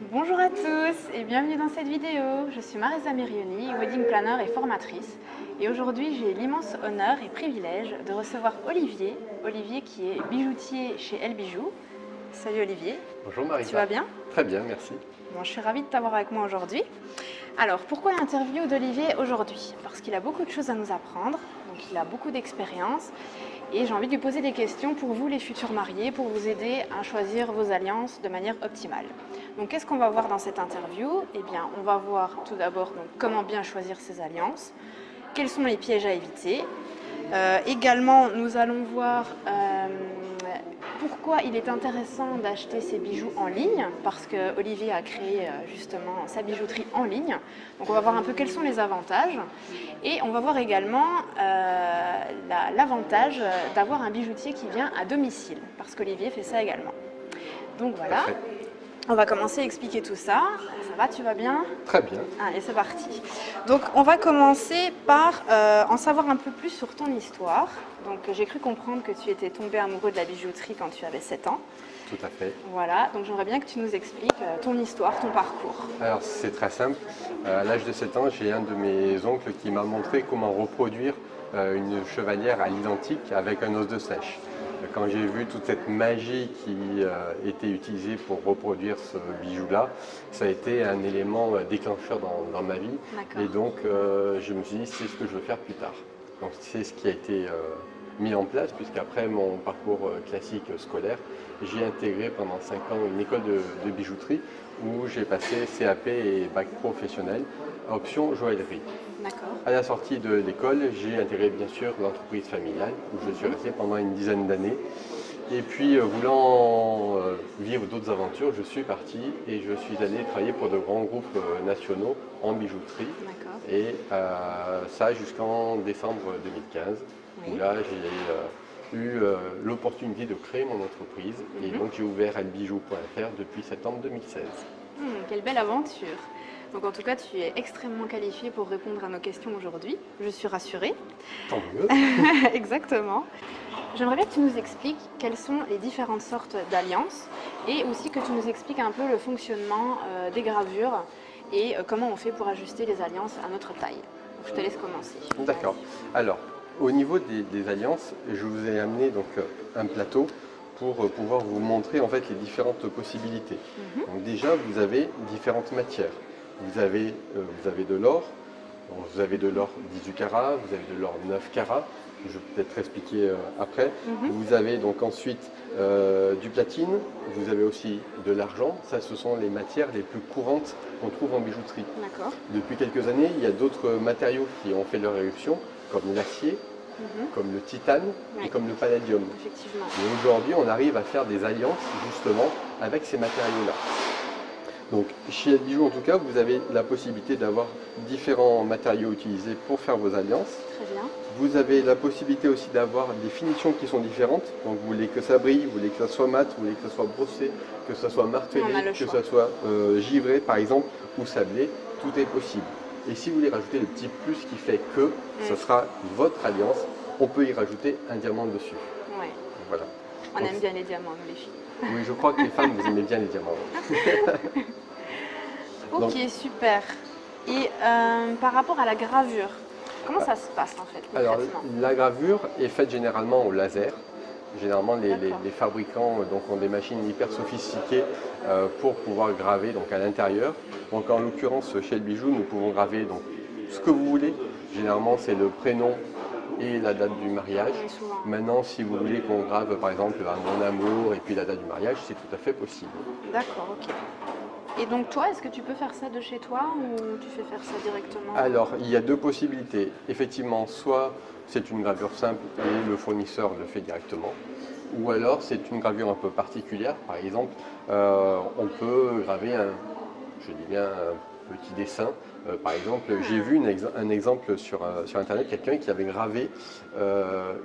Bonjour à tous et bienvenue dans cette vidéo. Je suis Marisa Merioni, wedding planner et formatrice. Et aujourd'hui, j'ai l'immense honneur et privilège de recevoir Olivier. Olivier qui est bijoutier chez Elle Bijoux. Salut Olivier. Bonjour Marisa. Tu vas bien? Très bien, merci. Bon, je suis ravie de t'avoir avec moi aujourd'hui. Alors, pourquoi l'interview d'Olivier aujourd'hui? Parce qu'il a beaucoup de choses à nous apprendre, donc il a beaucoup d'expérience. Et j'ai envie de lui poser des questions pour vous les futurs mariés, pour vous aider à choisir vos alliances de manière optimale. Donc qu'est-ce qu'on va voir dans cette interview? Eh bien, on va voir tout d'abord comment bien choisir ses alliances, quels sont les pièges à éviter. Également, nous allons voir pourquoi il est intéressant d'acheter ses bijoux en ligne, parce que Olivier a créé justement sa bijouterie en ligne. Donc on va voir un peu quels sont les avantages et on va voir également l'avantage d'avoir un bijoutier qui vient à domicile, parce qu'Olivier fait ça également. Donc voilà, on va commencer à expliquer tout ça. Ça va, tu vas bien? Très bien. Allez, c'est parti. Donc on va commencer par en savoir un peu plus sur ton histoire. Donc j'ai cru comprendre que tu étais tombé amoureux de la bijouterie quand tu avais 7 ans. Tout à fait. Voilà, donc j'aimerais bien que tu nous expliques ton histoire, ton parcours. Alors c'est très simple. À l'âge de 7 ans, j'ai un de mes oncles qui m'a montré comment reproduire une chevalière à l'identique avec un os de sèche. Quand j'ai vu toute cette magie qui était utilisée pour reproduire ce bijou-là, ça a été un élément déclencheur dans ma vie. Et donc je me suis dit, c'est ce que je veux faire plus tard. Donc c'est ce qui a été mis en place, puisqu'après mon parcours classique scolaire, j'ai intégré pendant 5 ans une école de bijouterie où j'ai passé CAP et bac professionnel, option joaillerie. À la sortie de l'école, j'ai intégré bien sûr l'entreprise familiale où je suis resté pendant une dizaine d'années. Et puis, voulant vivre d'autres aventures, je suis parti et je suis allé travailler pour de grands groupes nationaux en bijouterie. Et ça jusqu'en décembre 2015, où là j'ai eu l'opportunité de créer mon entreprise. Et donc j'ai ouvert elbijou.fr depuis septembre 2016. Quelle belle aventure! Donc en tout cas, tu es extrêmement qualifié pour répondre à nos questions aujourd'hui. Je suis rassurée. Tant mieux. Exactement. J'aimerais bien que tu nous expliques quelles sont les différentes sortes d'alliances et aussi que tu nous expliques un peu le fonctionnement des gravures et comment on fait pour ajuster les alliances à notre taille. Donc, je te laisse commencer. D'accord. Alors, au niveau des alliances, je vous ai amené donc un plateau pour pouvoir vous montrer en fait les différentes possibilités. Donc déjà, vous avez différentes matières. Vous avez de l'or, vous avez de l'or 18 carats, vous avez de l'or 9 carats, je vais peut-être expliquer après. Vous avez donc ensuite du platine, vous avez aussi de l'argent. Ça, ce sont les matières les plus courantes qu'on trouve en bijouterie. Depuis quelques années, il y a d'autres matériaux qui ont fait leur éruption, comme l'acier, comme le titane et comme le palladium. Et aujourd'hui, on arrive à faire des alliances justement avec ces matériaux-là. Donc chez Elle Bijoux en tout cas, vous avez la possibilité d'avoir différents matériaux utilisés pour faire vos alliances. Très bien. Vous avez la possibilité aussi d'avoir des finitions qui sont différentes. Donc vous voulez que ça brille, vous voulez que ça soit mat, vous voulez que ça soit brossé, que ça soit martelé, que ça soit givré par exemple, ou sablé, tout est possible. Et si vous voulez rajouter le petit plus qui fait que ce sera votre alliance, on peut y rajouter un diamant dessus. Ouais. Voilà. On aime bien les diamants, nous les filles. Oui, je crois que les femmes, vous aimez bien les diamants. Ok, donc, super. Et par rapport à la gravure, comment ça se passe en fait concrètement? Alors, la gravure est faite généralement au laser. Généralement, les fabricants ont des machines hyper sophistiquées pour pouvoir graver donc, à l'intérieur. Donc, en l'occurrence, chez Elle Bijoux, nous pouvons graver donc, ce que vous voulez. Généralement, c'est le prénom et la date du mariage. Maintenant, si vous voulez qu'on grave par exemple un mon amour et puis la date du mariage, c'est tout à fait possible. D'accord, ok. Et donc toi, est-ce que tu peux faire ça de chez toi ou tu fais faire ça directement? Alors, il y a deux possibilités. Effectivement, soit c'est une gravure simple et le fournisseur le fait directement, ou alors c'est une gravure un peu particulière. Par exemple, on peut graver un petit dessin. Par exemple, j'ai vu un exemple sur Internet, quelqu'un qui avait gravé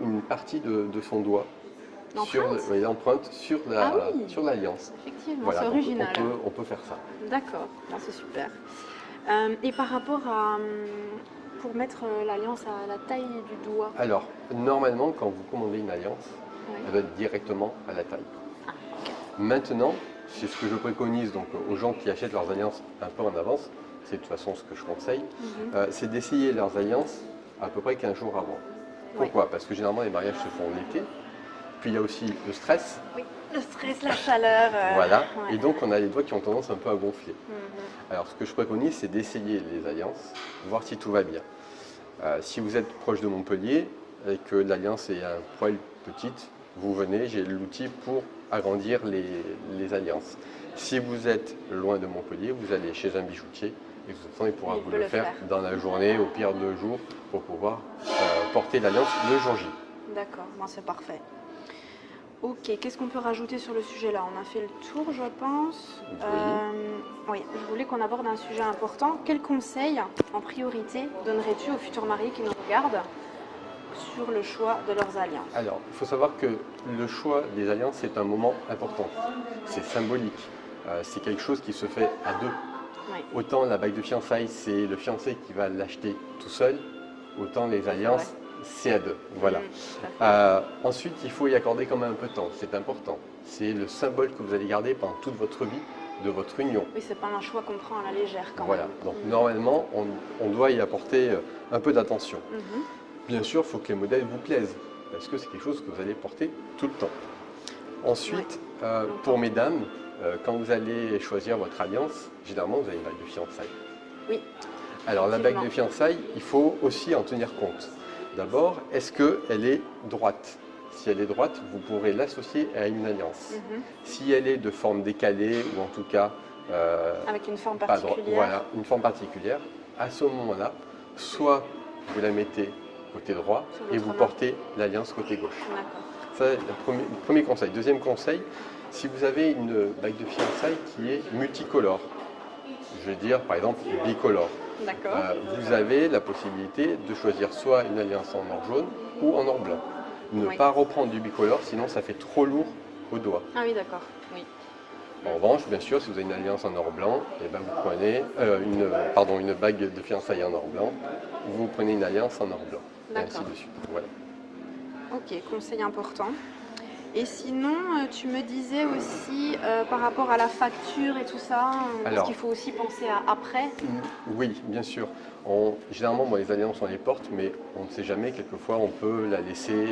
une partie de son doigt. L'empreinte sur l'alliance. Effectivement, voilà, c'est original. On peut faire ça. D'accord, c'est super. Et par rapport à, pour mettre l'alliance à la taille du doigt? Alors, normalement, quand vous commandez une alliance, elle doit être directement à la taille. Maintenant, c'est ce que je préconise donc, aux gens qui achètent leurs alliances un peu en avance, c'est de toute façon ce que je conseille, c'est d'essayer leurs alliances à peu près 15 jours avant. Pourquoi? Parce que généralement les mariages se font l'été, puis il y a aussi le stress. Oui, le stress, la chaleur. Voilà, et donc on a les doigts qui ont tendance un peu à gonfler. Alors ce que je préconise, c'est d'essayer les alliances, voir si tout va bien. Si vous êtes proche de Montpellier et que l'alliance est un poil petite, vous venez, j'ai l'outil pour agrandir les alliances. Si vous êtes loin de Montpellier, vous allez chez un bijoutier et de toute façon, il pourra vous le faire dans la journée, au pire 2 jours, pour pouvoir porter l'alliance le jour J. D'accord, bon, c'est parfait. Ok, qu'est-ce qu'on peut rajouter sur le sujet là? On a fait le tour, je pense. Oui, je voulais qu'on aborde un sujet important. Quels conseils, en priorité, donnerais-tu aux futurs mariés qui nous regardent sur le choix de leurs alliances? Alors, il faut savoir que le choix des alliances, c'est un moment important. C'est symbolique. C'est quelque chose qui se fait à deux. Oui. Autant la bague de fiançailles, c'est le fiancé qui va l'acheter tout seul, autant les alliances, c'est à deux. Voilà. Ensuite, il faut y accorder quand même un peu de temps. C'est important. C'est le symbole que vous allez garder pendant toute votre vie de votre union. Oui, c'est pas un choix qu'on prend à la légère quand voilà. même. Donc normalement, on doit y apporter un peu d'attention. Bien sûr, il faut que les modèles vous plaisent, parce que c'est quelque chose que vous allez porter tout le temps. Ensuite, pour mesdames, quand vous allez choisir votre alliance, généralement vous avez une bague de fiançailles. Oui. Alors la bague de fiançailles, il faut aussi en tenir compte. D'abord, est-ce qu'elle est droite? Si elle est droite, vous pourrez l'associer à une alliance. Si elle est de forme décalée, ou en tout cas... avec une forme particulière. Voilà, une forme particulière. À ce moment-là, soit vous la mettez côté droit et vous portez l'alliance côté gauche. Ça, c'est le premier conseil. Deuxième conseil, si vous avez une bague de fiançailles qui est multicolore, je veux dire par exemple bicolore, vous avez la possibilité de choisir soit une alliance en or jaune ou en or blanc. Ne pas reprendre du bicolore, sinon ça fait trop lourd au doigt. Ah oui, d'accord. Oui. En revanche, bien sûr, si vous avez une alliance en or blanc, et ben vous prenez une bague de fiançailles en or blanc, vous prenez une alliance en or blanc, et ainsi de suite. Voilà. Ok, conseil important. Et sinon, tu me disais aussi par rapport à la facture et tout ça, est-ce qu'il faut aussi penser à après? Oui, bien sûr. Généralement, moi, les alliances, on les porte, mais on ne sait jamais. Quelquefois, on peut la laisser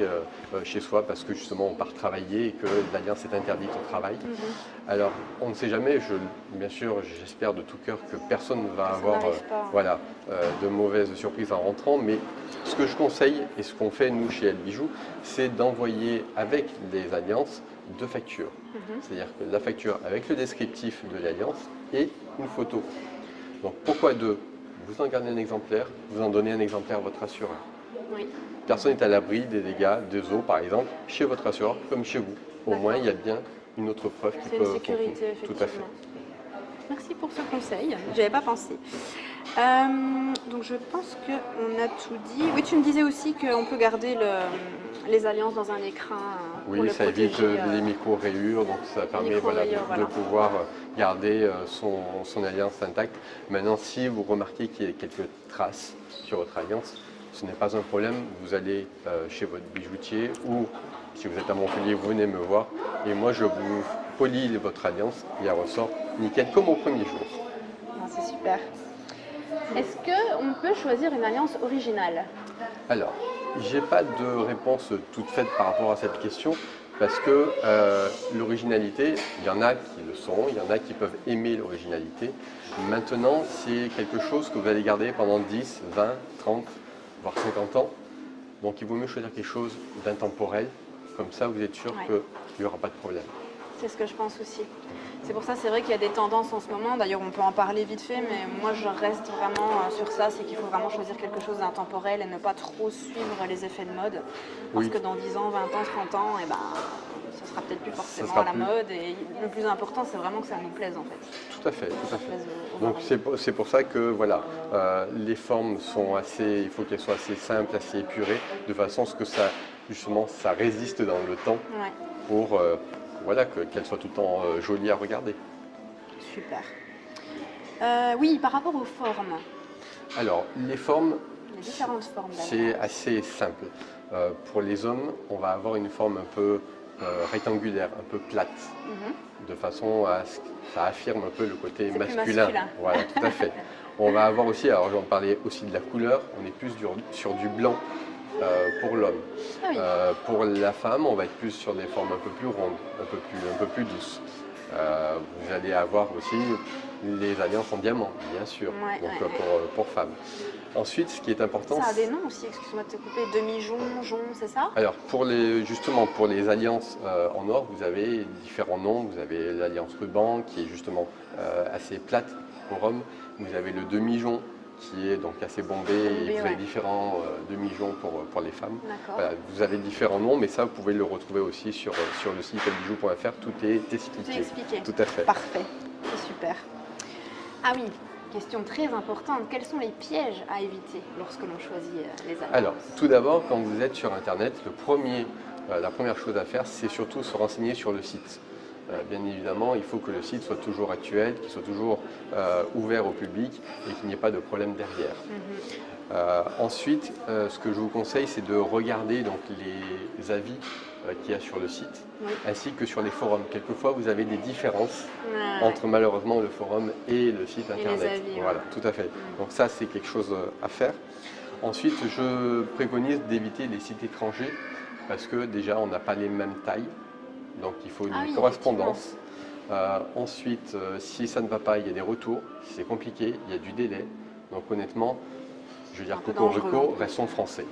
chez soi parce que justement, on part travailler et que l'alliance est interdite au travail. Alors, on ne sait jamais. Bien sûr, j'espère de tout cœur que personne ne va avoir de mauvaises surprises en rentrant. Mais ce que je conseille et ce qu'on fait, nous, chez El Bijou, c'est d'envoyer avec les alliances 2 factures. C'est-à-dire que la facture avec le descriptif de l'alliance et une photo. Donc, pourquoi 2? Vous en gardez un exemplaire, vous en donnez un exemplaire à votre assureur. Personne n'est à l'abri des dégâts, des eaux par exemple, chez votre assureur comme chez vous. Au moins, il y a bien une autre preuve qui peut... C'est une sécurité, effectivement. Tout à fait. Merci pour ce conseil, j'y avais pas pensé. Donc je pense qu'on a tout dit. Oui, tu me disais aussi qu'on peut garder les alliances dans un écrin. Oui, ça évite les micro-rayures, donc ça permet de pouvoir garder son alliance intacte. Maintenant, si vous remarquez qu'il y a quelques traces sur votre alliance, ce n'est pas un problème. Vous allez chez votre bijoutier ou si vous êtes à Montpellier, vous venez me voir et moi je vous polis votre alliance et elle ressort nickel comme au premier jour. C'est super. Est-ce qu'on peut choisir une alliance originale? Alors, j'ai pas de réponse toute faite par rapport à cette question parce que l'originalité, il y en a qui le sont, il y en a qui peuvent aimer l'originalité. Maintenant, c'est quelque chose que vous allez garder pendant 10, 20, 30, voire 50 ans. Donc il vaut mieux choisir quelque chose d'intemporel, comme ça vous êtes sûr qu'il n'y aura pas de problème. C'est ce que je pense aussi. C'est pour ça, c'est vrai qu'il y a des tendances en ce moment, d'ailleurs on peut en parler vite fait, mais moi je reste vraiment sur ça, c'est qu'il faut vraiment choisir quelque chose d'intemporel et ne pas trop suivre les effets de mode. Parce que dans 10 ans, 20 ans, 30 ans, et ça sera peut-être plus forcément à la mode et le plus important c'est vraiment que ça nous plaise en fait. Tout à fait, tout à fait. Donc c'est pour ça que voilà, les formes sont assez, il faut qu'elles soient assez simples, assez épurées, de façon à ce que ça, justement, ça résiste dans le temps pour... voilà, qu'elle soit tout le temps jolie à regarder. Super. Oui, par rapport aux formes. Alors, les formes, les différentes formes c'est assez simple. Pour les hommes, on va avoir une forme un peu rectangulaire, un peu plate, de façon à ce que ça affirme un peu le côté C'est plus masculin. masculin. Voilà, tout à fait. On va avoir aussi, alors j'en parlais aussi de la couleur, on est plus sur du blanc pour l'homme. Ah oui. Pour la femme, on va être plus sur des formes un peu plus rondes, un peu plus douces. Vous allez avoir aussi les alliances en diamant, bien sûr, Ouais, donc ouais. pour femmes. Ensuite, ce qui est important, Ça a des noms aussi, excuse-moi de te couper, demi-jonc, jonc, c'est ça? alors justement pour les alliances en or, vous avez différents noms. Vous avez l'alliance ruban qui est justement assez plate pour hommes. Vous avez le demi-jonc qui est donc assez bombé, et vous avez différents demi-joncs pour les femmes. D'accord. Voilà, vous avez différents noms, mais ça vous pouvez le retrouver aussi sur le site elbijou.fr. Tout est expliqué. Tout est expliqué. Tout à fait. Parfait, c'est super. Ah oui, question très importante, quels sont les pièges à éviter lorsque l'on choisit les alliances? Alors, tout d'abord, quand vous êtes sur Internet, la première chose à faire, c'est surtout se renseigner sur le site. Bien évidemment, il faut que le site soit toujours actuel, qu'il soit toujours ouvert au public et qu'il n'y ait pas de problème derrière. Ensuite, ce que je vous conseille, c'est de regarder donc, les avis qu'il y a sur le site, ainsi que sur les forums. Quelquefois, vous avez des différences entre malheureusement le forum et le site Internet. les avis, voilà, tout à fait. Donc ça, c'est quelque chose à faire. Ensuite, je préconise d'éviter les sites étrangers parce que déjà, on n'a pas les mêmes tailles. Donc il faut une correspondance. Ensuite, si ça ne va pas, il y a des retours. Si c'est compliqué, il y a du délai. Donc honnêtement, je veux dire cocorico, restons français.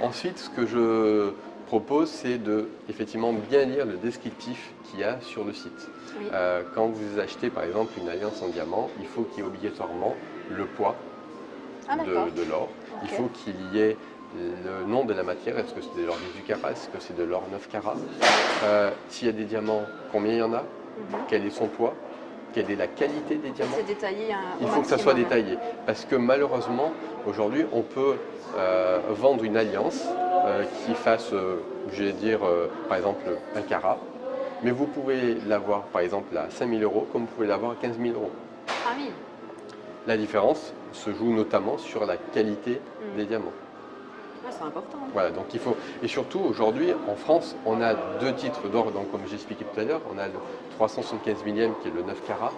Ensuite, ce que je propose, c'est de effectivement bien lire le descriptif qu'il y a sur le site. Oui. Quand vous achetez par exemple une alliance en diamant, il faut qu'il y ait obligatoirement le poids de l'or. Okay. Il faut qu'il y ait le nom de la matière, est-ce que c'est de l'or 18 carats, est-ce que c'est de l'or 9 carats, s'il y a des diamants, combien il y en a, quel est son poids, quelle est la qualité des diamants. C'est détaillé il faut que ça soit détaillé, parce que malheureusement, aujourd'hui, on peut vendre une alliance qui fasse, je vais dire, par exemple, 1 carat, mais vous pouvez l'avoir, par exemple, à 5 000 €, comme vous pouvez l'avoir à 15 000 €. Ah oui. La différence se joue notamment sur la qualité des diamants. C'est important. Voilà, donc il faut. Et surtout, aujourd'hui, en France, on a 2 titres d'or, donc comme j'expliquais tout à l'heure, on a le 375 millième qui est le 9 carats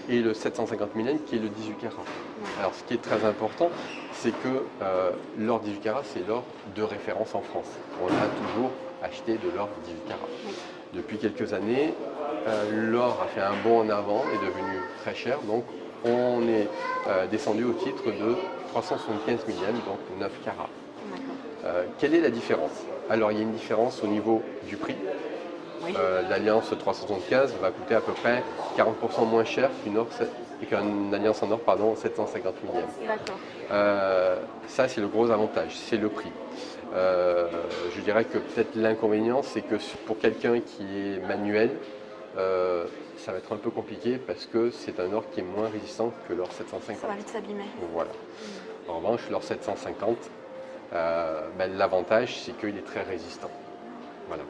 et le 750 millième qui est le 18 carats. Alors, ce qui est très important, c'est que l'or 18 carats, c'est l'or de référence en France. On a toujours acheté de l'or 18 carats. Depuis quelques années, l'or a fait un bond en avant, est devenu très cher, donc on est descendu au titre de 375 millième, donc 9 carats. Quelle est la différence? Alors, il y a une différence au niveau du prix. L'alliance 375 va coûter à peu près 40% moins cher qu'une alliance en or, 750 millième. Ça, c'est le gros avantage, c'est le prix. Je dirais que peut-être l'inconvénient, c'est que pour quelqu'un qui est manuel, ça va être un peu compliqué parce que c'est un or qui est moins résistant que l'or 750. Ça va vite s'abîmer. Voilà. En revanche, l'or 750, l'avantage, c'est qu'il est très résistant. Voilà.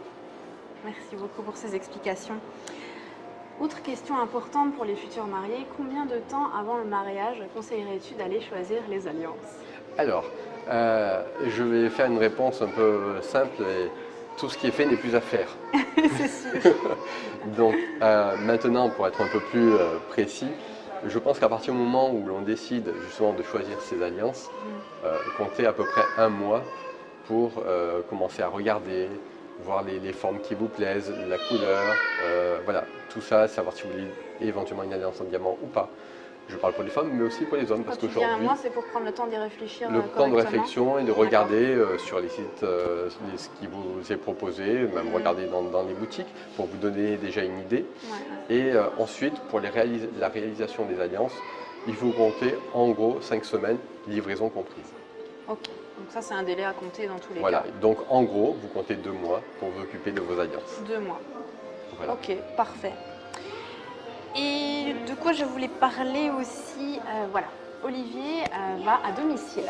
Merci beaucoup pour ces explications. Autre question importante pour les futurs mariés, combien de temps avant le mariage conseillerais-tu d'aller choisir les alliances? Alors, je vais faire une réponse un peu simple. Tout ce qui est fait n'est plus à faire. C'est sûr. Donc, maintenant, pour être un peu plus précis, je pense qu'à partir du moment où l'on décide justement de choisir ces alliances, comptez à peu près 1 mois pour commencer à regarder, voir les formes qui vous plaisent, la couleur, voilà, tout ça, savoir si vous voulez éventuellement une alliance en diamant ou pas. Je parle pour les femmes, mais aussi pour les hommes, parce qu'aujourd'hui, 1 mois, c'est pour prendre le temps d'y réfléchir. Le temps de réflexion et de regarder sur les sites ce qui vous est proposé, même regarder dans les boutiques pour vous donner déjà une idée. Et ensuite, pour la réalisation des alliances, il faut compter en gros 5 semaines, livraison comprise. Ok, donc ça c'est un délai à compter dans tous les cas. Voilà, donc en gros, vous comptez 2 mois pour vous occuper de vos alliances. 2 mois. Voilà. Ok, parfait. Et de quoi je voulais parler aussi, voilà, Olivier va à domicile.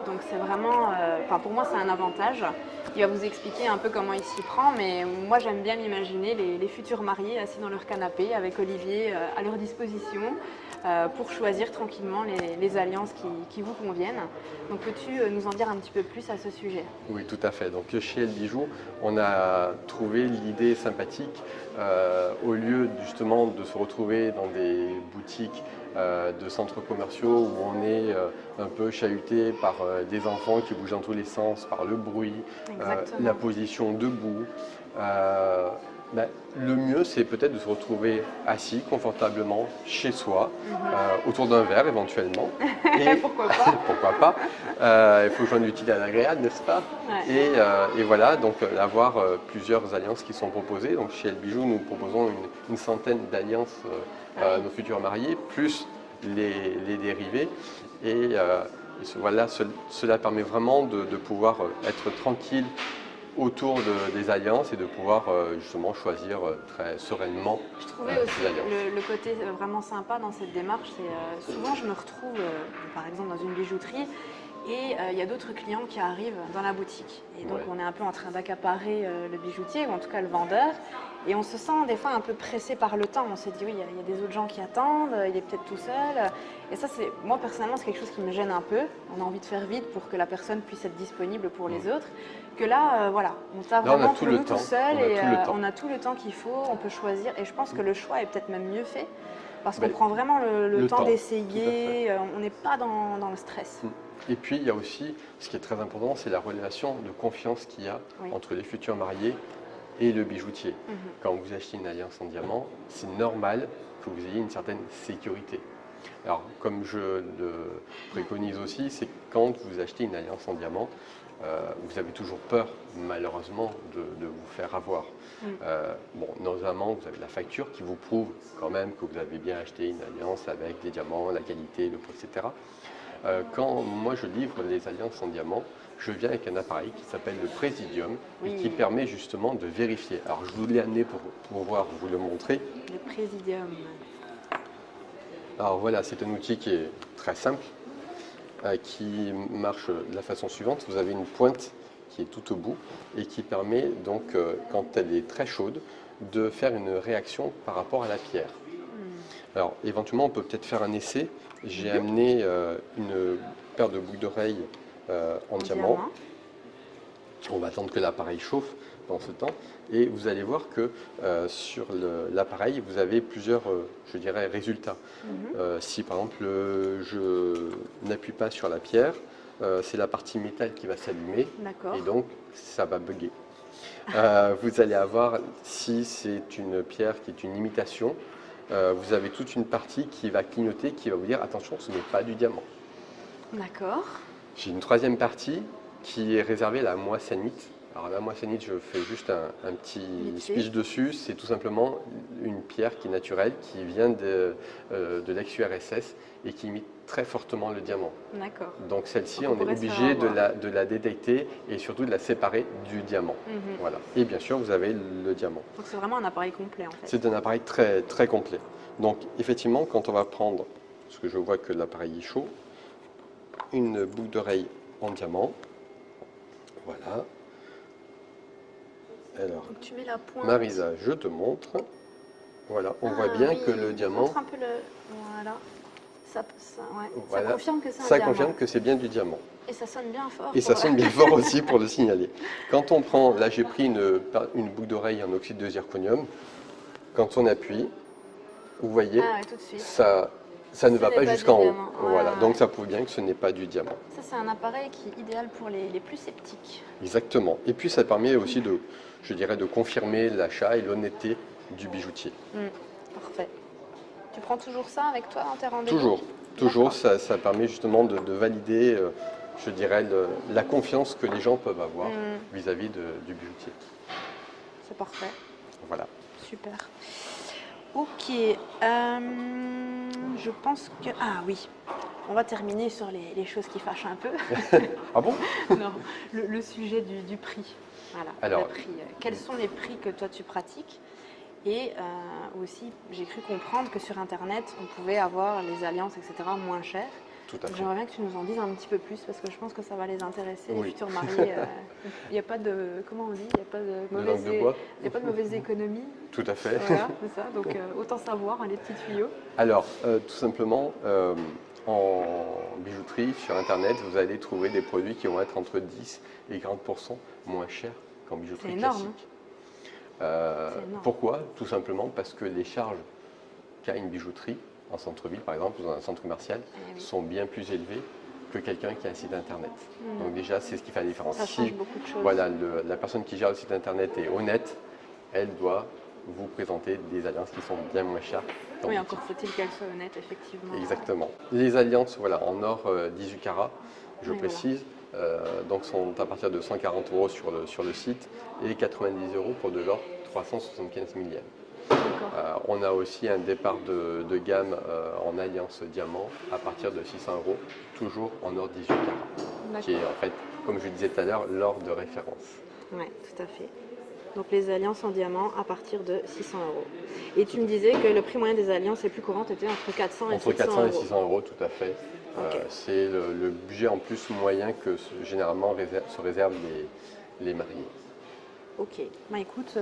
Donc c'est vraiment, pour moi c'est un avantage. Il va vous expliquer un peu comment il s'y prend, mais moi j'aime bien m'imaginer les futurs mariés assis dans leur canapé avec Olivier à leur disposition. pour choisir tranquillement les alliances qui vous conviennent. Donc peux-tu nous en dire un petit peu plus à ce sujet? Oui, tout à fait. Donc chez El Bijou, on a trouvé l'idée sympathique, au lieu justement de se retrouver dans des boutiques de centres commerciaux où on est un peu chahuté par des enfants qui bougent dans tous les sens, par le bruit, la position debout. Le mieux, c'est peut-être de se retrouver assis confortablement chez soi, autour d'un verre éventuellement. Et pourquoi pas? Pourquoi pas. Il faut joindre l'utile à l'agréable, n'est-ce pas? Ouais. Et voilà, donc avoir plusieurs alliances qui sont proposées. Donc chez El Bijou, nous proposons une centaine d'alliances à nos futurs mariés, plus les dérivés. Voilà, cela permet vraiment de pouvoir être tranquille autour des alliances et de pouvoir justement choisir très sereinement. Je trouvais aussi le côté vraiment sympa dans cette démarche, c'est souvent je me retrouve par exemple dans une bijouterie et il y a d'autres clients qui arrivent dans la boutique. Et donc on est un peu en train d'accaparer le bijoutier, ou en tout cas le vendeur, et on se sent des fois un peu pressé par le temps. On se dit oui, il y a des autres gens qui attendent, il est peut-être tout seul. Et ça, moi personnellement, c'est quelque chose qui me gêne un peu. On a envie de faire vite pour que la personne puisse être disponible pour les autres. Que là, voilà, on t'a vraiment pour nous tout seul et on a tout le temps qu'il faut, on peut choisir. Et je pense que le choix est peut-être même mieux fait parce qu'on prend vraiment le temps d'essayer, on n'est pas dans le stress. Et puis il y a aussi, ce qui est très important, c'est la relation de confiance qu'il y a entre les futurs mariés et le bijoutier. Quand vous achetez une alliance en diamant, c'est normal que vous ayez une certaine sécurité. Alors, comme je le préconise aussi, c'est quand vous achetez une alliance en diamant, vous avez toujours peur, malheureusement, de vous faire avoir. Notamment, vous avez la facture qui vous prouve quand même que vous avez bien acheté une alliance avec les diamants, la qualité, le prix, etc. Quand moi je livre les alliances en diamant, je viens avec un appareil qui s'appelle le Présidium et qui permet justement de vérifier. Alors je vous l'ai amené pour pouvoir vous le montrer. Le Présidium. Alors voilà, c'est un outil qui est très simple, qui marche de la façon suivante. Vous avez une pointe qui est tout au bout et qui permet donc, quand elle est très chaude, de faire une réaction par rapport à la pierre. Alors éventuellement on peut peut-être faire un essai. J'ai amené une paire de boucles d'oreilles en diamant. On va attendre que l'appareil chauffe dans ce temps. Et vous allez voir que sur l'appareil, vous avez plusieurs, je dirais, résultats. Si par exemple je n'appuie pas sur la pierre, c'est la partie métal qui va s'allumer et donc ça va bugger. Vous allez avoir, si c'est une pierre qui est une imitation, vous avez toute une partie qui va clignoter, qui va vous dire attention, ce n'est pas du diamant. D'accord. J'ai une troisième partie qui est réservée à la moissanite. Alors la moissanite, je fais juste un petit speech dessus. C'est tout simplement une pierre qui est naturelle, qui vient de l'ex-URSS et qui imite très fortement le diamant. D'accord. Donc celle-ci, on est obligé de la détecter et surtout de la séparer du diamant. Voilà. Et bien sûr, vous avez le diamant. Donc c'est vraiment un appareil complet en fait. C'est un appareil très, très complet. Donc effectivement, quand on va prendre, parce que je vois que l'appareil est chaud, une boucle d'oreille en diamant. Voilà. Alors, donc tu mets la pointe. Marisa, je te montre. Voilà, on voit bien que le diamant. Montre un peu le. Voilà. Ça confirme que c'est un diamant. Ça confirme que c'est bien du diamant. Et ça sonne bien fort. Et ça sonne bien fort aussi pour le signaler. Quand on prend, là j'ai pris une boucle d'oreille en oxyde de zirconium. Quand on appuie, vous voyez, tout de suite. Ça ne va pas jusqu'en haut. Voilà, donc ça prouve bien que ce n'est pas du diamant. Ça, c'est un appareil qui est idéal pour les plus sceptiques. Exactement. Et puis ça permet aussi de confirmer l'achat et l'honnêteté du bijoutier. Parfait. Tu prends toujours ça avec toi dans tes rendez-vous? Toujours. Ça permet justement de valider, je dirais, la confiance que les gens peuvent avoir vis-à-vis du bijoutier. C'est parfait. Voilà. Super. Ok, je pense que... Ah oui, on va terminer sur les choses qui fâchent un peu. Ah bon? Non, le sujet du prix. Voilà, alors, le prix. Quels sont les prix que toi tu pratiques? Et aussi, j'ai cru comprendre que sur Internet, on pouvait avoir les alliances, etc. moins chères. Tout à fait. J'aimerais bien que tu nous en dises un petit peu plus parce que je pense que ça va les intéresser, les Oui. futurs mariés. Il n'y a pas de, comment on dit, il n'y a pas de De langue de bois. il y a pas de mauvaise économie. Tout à fait. Voilà, c'est ça. Donc autant savoir, hein, les petits tuyaux. Alors, tout simplement, en bijouterie, sur Internet, vous allez trouver des produits qui vont être entre 10 et 40% moins chers qu'en bijouterie C'est énorme, classique. C'est énorme. Pourquoi? Tout simplement parce que les charges qu'a une bijouterie, en centre-ville par exemple, ou dans un centre commercial, Eh oui. sont bien plus élevées que quelqu'un qui a un site Internet. Donc déjà, c'est ce qui fait la différence. Ça change beaucoup de choses. Voilà, la personne qui gère le site Internet est honnête, elle doit vous présenter des alliances qui sont bien moins chères. Oui, encore faut-il qu'elle soit honnête, effectivement. Exactement. Les alliances voilà, en or 18 carats, je Oui, précise, donc sont à partir de 140 € sur le site et 90 € pour de l'or 375 millième. On a aussi un départ de gamme en alliance diamant à partir de 600 €, toujours en or 18 carats, qui est en fait, comme je le disais tout à l'heure, l'or de référence. Oui, tout à fait. Donc les alliances en diamant à partir de 600 €. Et tu me disais que le prix moyen des alliances les plus courantes était entre 400 et 600 Entre 400 et €. 600 €, tout à fait. Ok. C'est le budget en plus moyen que généralement se réservent les mariés. Ok, bah écoute,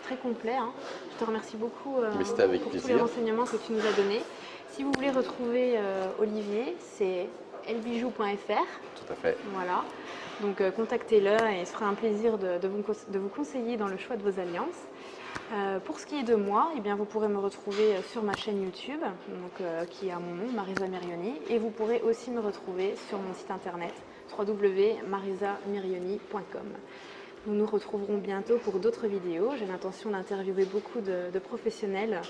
très complet, hein. Je te remercie beaucoup Mais c'était avec pour tous les plaisir. renseignements que tu nous as donnés. Si vous voulez retrouver Olivier, c'est elbijou.fr. Tout à fait. Voilà, donc contactez-le et ce sera un plaisir de vous conseiller dans le choix de vos alliances. Pour ce qui est de moi, eh bien, vous pourrez me retrouver sur ma chaîne YouTube, donc, qui a mon nom, Marisa Mirioni, et vous pourrez aussi me retrouver sur mon site internet www.marisamirioni.com. Nous nous retrouverons bientôt pour d'autres vidéos. J'ai l'intention d'interviewer beaucoup de professionnels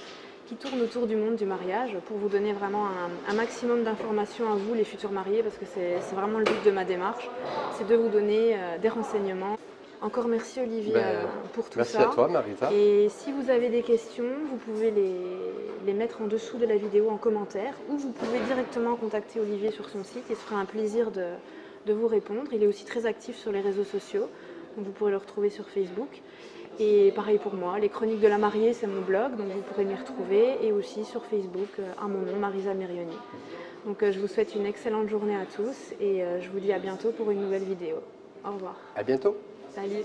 qui tournent autour du monde du mariage pour vous donner vraiment un maximum d'informations à vous, les futurs mariés, parce que c'est vraiment le but de ma démarche, c'est de vous donner des renseignements. Encore merci Olivier pour tout merci ça. Merci à toi Marisa. Et si vous avez des questions, vous pouvez les mettre en dessous de la vidéo en commentaire ou vous pouvez directement contacter Olivier sur son site et ce sera un plaisir de vous répondre. Il est aussi très actif sur les réseaux sociaux, donc vous pourrez le retrouver sur Facebook. Et pareil pour moi, les chroniques de la mariée, c'est mon blog, donc vous pourrez m'y retrouver et aussi sur Facebook à mon nom, Marisa Mirioni. Donc je vous souhaite une excellente journée à tous et je vous dis à bientôt pour une nouvelle vidéo. Au revoir. À bientôt. Salut.